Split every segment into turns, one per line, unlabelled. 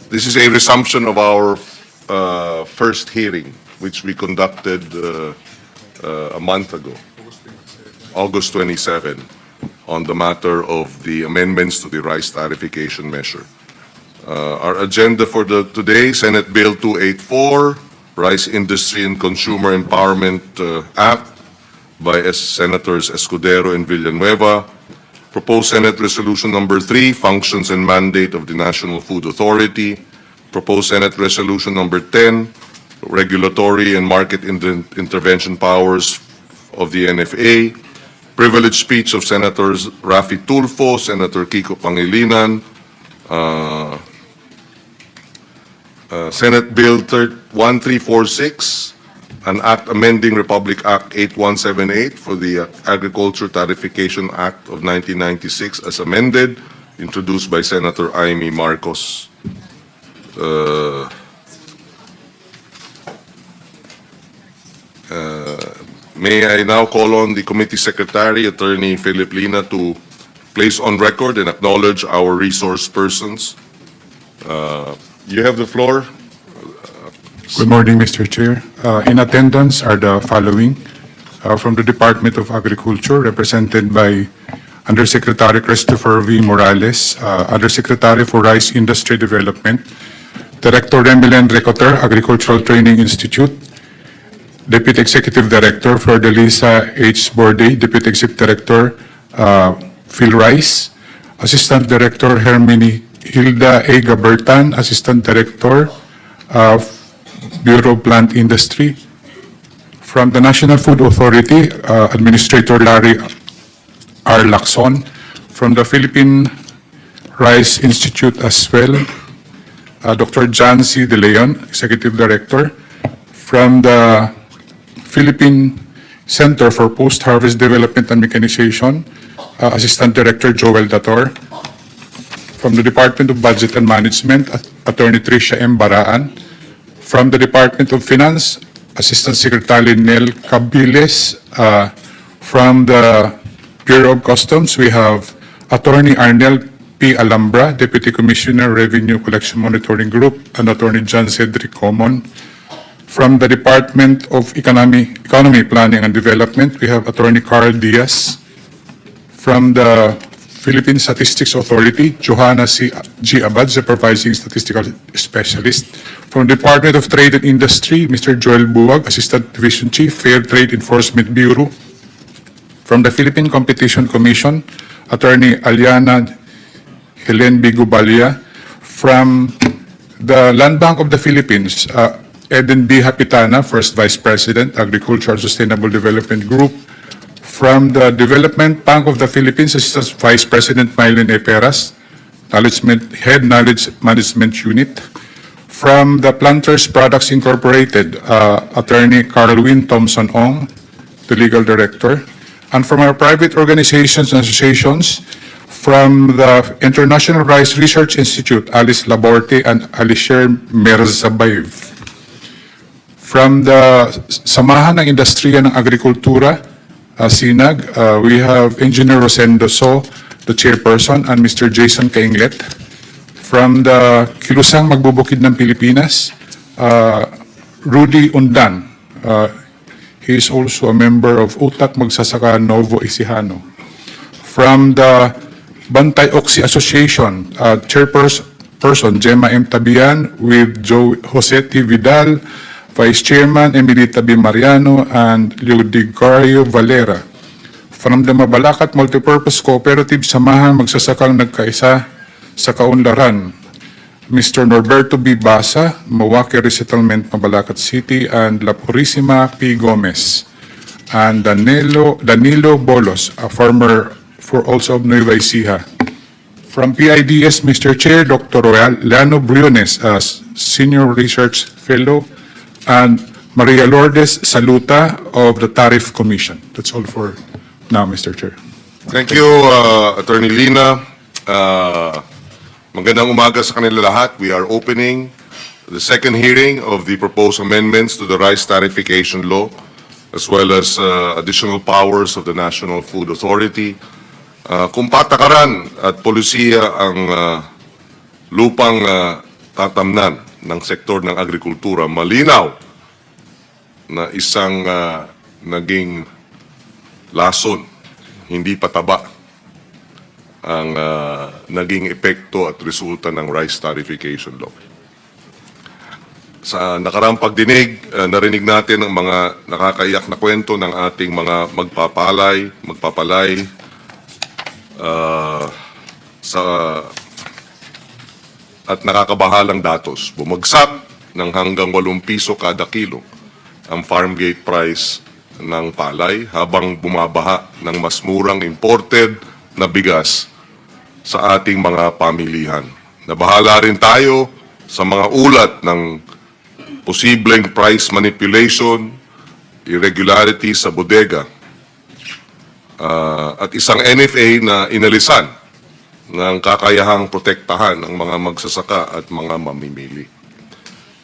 This is a resumption of our first hearing, which we conducted a month ago, August 27, on the matter of the amendments to the rice tariffication measure. Our agenda for today, Senate Bill 284, Rice Industry and Consumer Empowerment Act by Senators Escudero and Villanueva. Proposed Senate Resolution Number 3, Functions and Mandate of the National Food Authority. Proposed Senate Resolution Number 10, Regulatory and Market Intervention Powers of the NFA. Privileged speech of Senators Rafi Tulfo, Senator Kiko Pangilinan. Senate Bill 1346, an act amending Republic Act 8178 for the Agriculture Tariffication Act of 1996 as amended, introduced by Senator Amy Marcos. May I now call on the Committee Secretary, Attorney Philip Lina, to place on record and acknowledge our resource persons. You have the floor.
Good morning, Mr. Chair. In attendance are the following. From the Department of Agriculture, represented by Undersecretary Christopher V. Morales, Undersecretary for Rice Industry Development, Director Remilen Recoter, Agricultural Training Institute, Deputy Executive Director Flordelisa H. Borde, Deputy Executive Director Phil Rice, Assistant Director Hermini Hilda A. Gabertan, Assistant Director Bureau of Plant Industry. From the National Food Authority, Administrator Larry R. Lacson. From the Philippine Rice Institute as well, Dr. John C. De Leon, Executive Director. From the Philippine Center for Post-Harvest Development and Mechanization, Assistant Director Joel Dator. From the Department of Budget and Management, Attorney Tricia M. Baraan. From the Department of Finance, Assistant Secretary Nel Cabiles. From the Bureau of Customs, we have Attorney Arnel P. Alambra, Deputy Commissioner, Revenue Collection Monitoring Group, and Attorney John Cedric Common. From the Department of Economy, Planning and Development, we have Attorney Carl Diaz. From the Philippine Statistics Authority, Johanna C. G. Abad, Supervising Statistical Specialist. From the Department of Trade and Industry, Mr. Joel Buwag, Assistant Division Chief, Fair Trade Enforcement Bureau. From the Philippine Competition Commission, Attorney Aliana Helen Bigubalia. From the Land Bank of the Philippines, Eden B. Hapitana, First Vice President, Agriculture and Sustainable Development Group. From the Development Bank of the Philippines, Assistant Vice President Mylene Eperas, Head Knowledge Management Unit. From the Planters Products Incorporated, Attorney Carlwin Thompson Ong, the Legal Director. And from our private organizations and associations, from the International Rice Research Institute, Alice Laborte and Alisher Merzabayev. From the Samahan ng Industriya ng Agrikultura, SINAG, we have Engineer Rosendo So, the Chairperson, and Mr. Jason Kainglet. From the Kilusang Magbubukid ng Pilipinas, Rudy Undan. He is also a member of Utak Magsasaka Novo Ecijano. From the Bantay Oxy Association, Chairperson Gemma M. Tabian with Jose T. Vidal, Vice Chairman Emilita B. Mariano, and Leodigario Valera. From the Mabalacat Multipurpose Cooperative, Samahang Magsasakang Nagkaisa sa Kaunlaran, Mr. Norberto B. Basa, Mawake Resettlement, Mabalacat City, and La Purisima P. Gomez, and Danilo Bolos, a former also of Nueva Ecija. From PIDS, Mr. Chair, Dr. Leano Briones, as Senior Research Fellow, and Maria Lourdes Saluta of the Tariff Commission. That's all for now, Mr. Chair.
Thank you, Attorney Lina. Magandang umaga sa kanila lahat. We are opening the second hearing of the proposed amendments to the rice tariffication law, as well as additional powers of the National Food Authority. Kung patakaran at polisiya ang lupang tatamnan ng sektor ng agrikultura, malinaw na isang naging lason, hindi pataba ang naging epekto at resulta ng rice tarification law. Sa nakaraang pagdinig, narinig natin ang mga nakakaiyak na kwento ng ating mga magpapalay at nakakabahalang datos. Bumagsak ng hanggang 8 piso kada kilo ang farm gate price ng palay habang bumabaha ng mas murang imported na bigas sa ating mga pamilihan. Nabahala rin tayo sa mga ulat ng posibleng price manipulation, irregularity sa bodega, at isang NFA na inalisan ng kakayahang protektahan ang mga magsasaka at mga mamimili.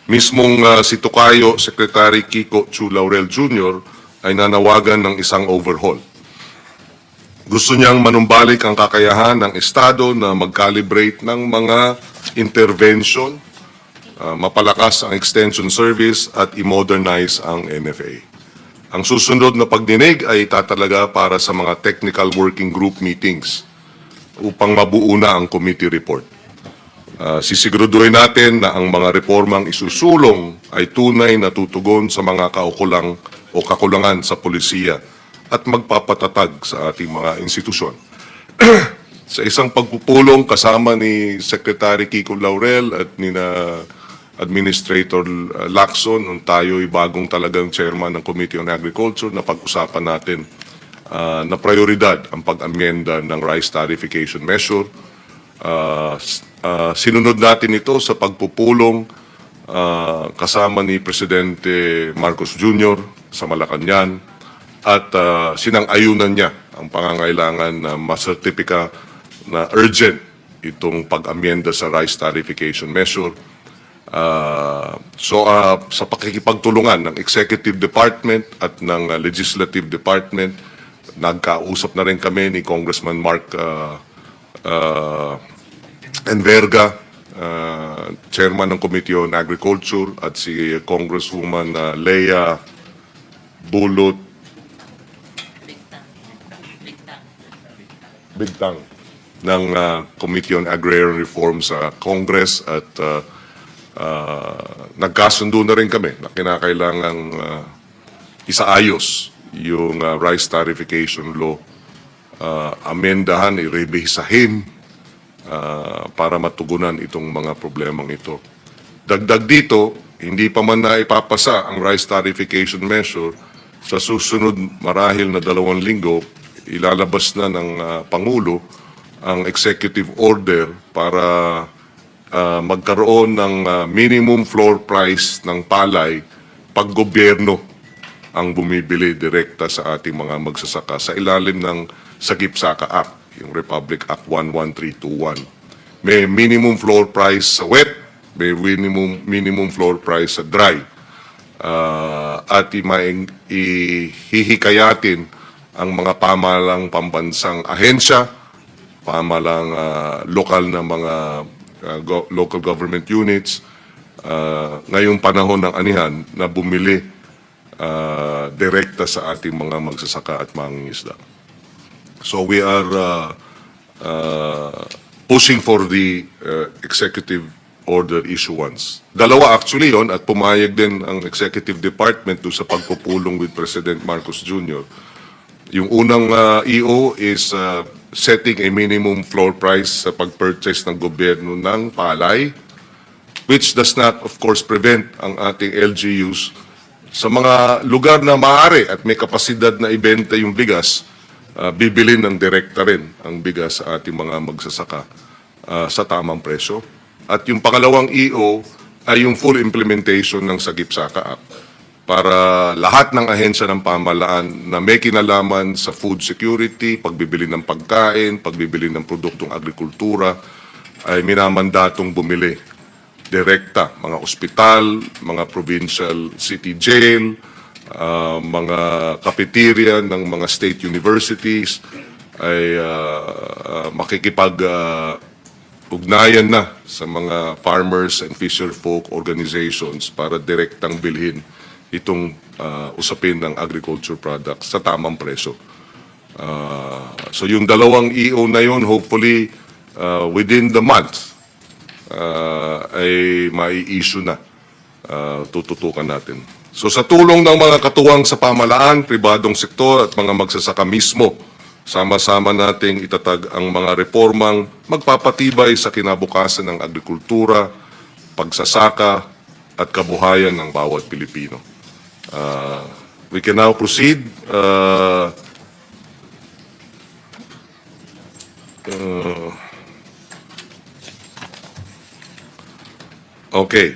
Mismong si Tokayo Secretary Kiko Chu Laurel Jr. ay nanawagan ng isang overhaul. Gusto niyang manumbalik ang kakayahan ng Estado na mag-calibrate ng mga intervention, mapalakas ang extension service at i-modernize ang NFA. Ang susunod na pagdinig ay tatalaga para sa mga technical working group meetings upang mabuo na ang committee report. Sisiguraduhin natin na ang mga reformang isusulong ay tunay na tutugon sa mga kaukulang o kakulangan sa polisiya at magpapatatag sa ating mga institusyon. Sa isang pagpupulong kasama ni Secretary Kiko Laurel at ni Administrator Lacson, nung tayo'y bagong talagang chairman ng Committee on Agriculture, na pag-usapan natin na prioridad ang pag-amyenda ng rice tarification measure. Sinunod natin ito sa pagpupulong kasama ni Presidente Marcos Jr. sa Malacanang at sinang-ayunan niya ang pangangailangan na masertipika na urgent itong pag-amyenda sa rice tarification measure. Sa pakikipagtulungan ng Executive Department at ng Legislative Department, nagkausap na rin kami ni Congressman Mark Enverga, Chairman ng Committee on Agriculture, at si Congresswoman Leia Bulot Bigtang ng Committee on Agrarian Reform sa Congress, at nagkasundo na rin kami na kinakailangang isaayos yung rice tarification law, amendahan, i-revisahin para matugunan itong mga problemang ito. Dagdag dito, hindi pa man na ipapasa ang rice tarification measure, sa susunod marahil na 2 linggo, ilalabas na ng Pangulo ang executive order para magkaroon ng minimum floor price ng palay pag gobyerno ang bumibili direkta sa ating mga magsasaka sa ilalim ng Sagip-Saka Act, yung Republic Act 11321. May minimum floor price sa wet, may minimum floor price sa dry. At ihihikayatin ang mga pamalang pambansang ahensya, pamalang lokal na mga local government units, ngayong panahon ng anihan na bumili direkta sa ating mga magsasaka at mangingisda. So we are pushing for the executive order issuance. 2 actually yon, at pumayag din ang executive department doon sa pagpupulong with President Marcos Jr. Yung unang EO is setting a minimum floor price sa pag-purchase ng gobyerno ng palay, which does not, of course, prevent ang ating LGUs sa mga lugar na maaari at may kapasidad na ibenta yung bigas, bibilin ng direkta rin ang bigas sa ating mga magsasaka sa tamang presyo. At yung pangalawang EO ay yung full implementation ng Sagip-Saka Act para lahat ng ahensya ng pamahalaan na may kinalaman sa food security, pagbibili ng pagkain, pagbibili ng produktong agrikultura, ay minamandatong bumili direkta. Mga ospital, mga provincial city jail, mga cafeteria ng mga state universities ay ugnayan na sa mga farmers and fisher folk organizations para direktang bilhin itong usapin ng agriculture products sa tamang presyo. So yung dalawang EO na yun, hopefully within the month ay mai-issue na, tututukan natin. So sa tulong ng mga katuwang sa pamalaan, pribadong sektor at mga magsasaka mismo, sama-sama nating itatag ang mga reformang magpapatibay sa kinabukasan ng agrikultura, pagsasaka at kabuhayan ng bawat Pilipino. We can now proceed. Okay.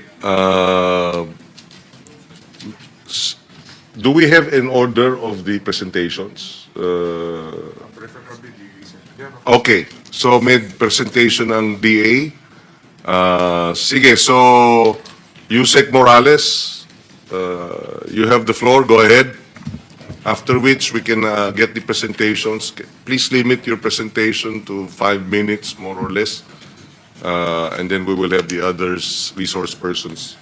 Do we have an order of the presentations? Okay. So may presentation ng DA. Sige, so Yusek Morales, you have the floor. Go ahead. After which we can get the presentations. Please limit your presentation to 5 minutes, more or less. And then we will have the others, resource persons.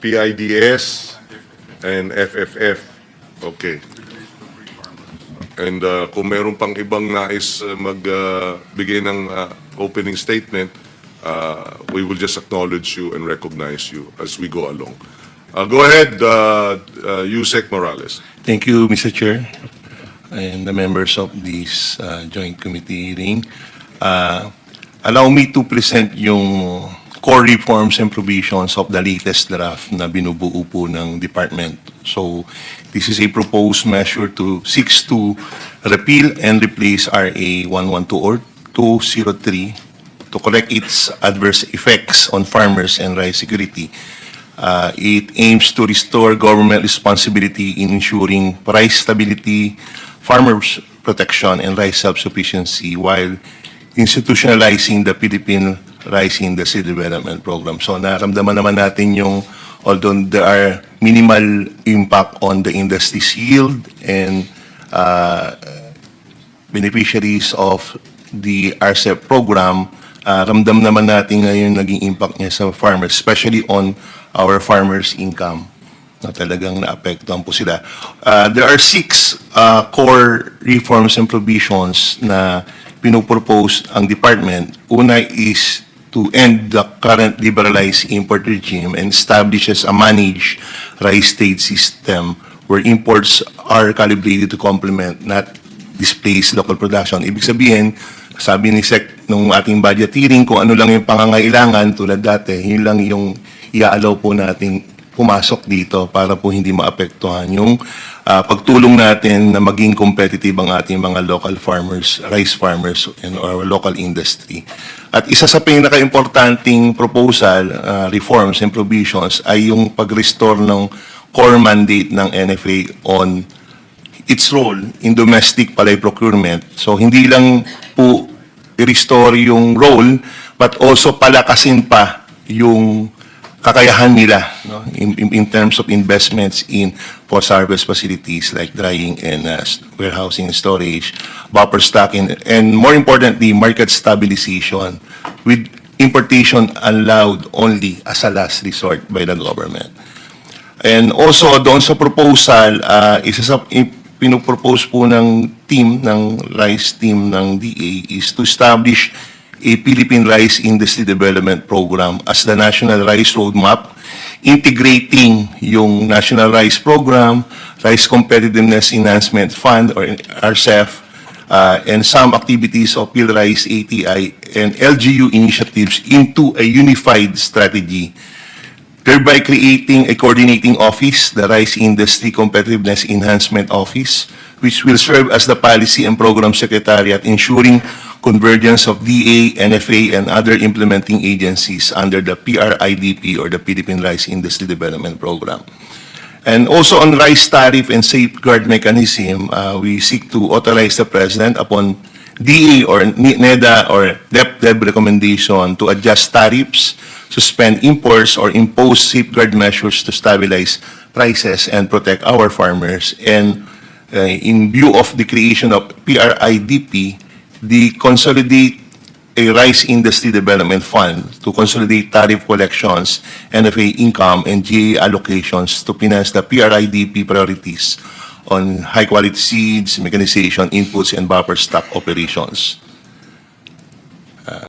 PIDS and FFF. Okay. And kung meron pang ibang nais magbigay ng opening statement, we will just acknowledge you and recognize you as we go along. Go ahead, Yusek Morales.
Thank you, Mr. Chair, and the members of this joint committee hearing. Allow me to present yung core reforms and provisions of the latest draft na binubuo po ng department. So, this is a proposed measure seeks to repeal and replace RA 112 or 203 to correct its adverse effects on farmers and rice security. It aims to restore government responsibility in ensuring price stability, farmers' protection, and rice self-sufficiency while institutionalizing the Philippine Rice Industry Development Program. So naramdaman naman natin yung, although there are minimal impact on the industry's yield and beneficiaries of the RCEP program, ramdam naman natin ngayon naging impact niya sa farmers, especially on our farmers' income na talagang naapektuhan po sila. There are 6 core reforms and provisions na pinopropose ang department. Una is to end the current liberalized import regime and establishes a managed rice trade system where imports are calibrated to complement, not displace local production. Ibig sabihin, sabi ni Sec nung ating budget hearing, kung ano lang yung pangangailangan tulad dati, yun lang yung i-allow po nating pumasok dito para po hindi maapektuhan yung pagtulong natin na maging competitive ang ating mga local farmers, rice farmers, and our local industry. At isa sa pinaka-importanting proposal, reforms and provisions ay yung pag-restore ng core mandate ng NFA on its role in domestic palay procurement. So hindi lang po i-restore yung role, but also palakasin pa yung kakayahan nila, no, in terms of investments in post-harvest facilities like drying and warehousing and storage, buffer stocking, and more importantly, market stabilization with importation allowed only as a last resort by the government. And also, doon sa proposal, isa sa pinopropose po ng team, ng rice team ng DA is to establish a Philippine Rice Industry Development Program as the National Rice Roadmap, integrating yung National Rice Program, Rice Competitiveness Enhancement Fund or RCEF, and some activities of PhilRice, ATI, and LGU initiatives into a unified strategy, thereby creating a coordinating office, the Rice Industry Competitiveness Enhancement Office, which will serve as the policy and program secretariat, ensuring convergence of DA, NFA, and other implementing agencies under the PRIDP or the Philippine Rice Industry Development Program. And also on rice tariff and safeguard mechanism, we seek to authorize the President upon DA or NEDA or DepDeb recommendation to adjust tariffs, suspend imports, or impose safeguard measures to stabilize prices and protect our farmers. And in view of the creation of PRIDP, the consolidated a Rice Industry Development Fund to consolidate tariff collections, NFA income, and GA allocations to finance the PRIDP priorities on high-quality seeds, mechanization, inputs, and buffer stock operations.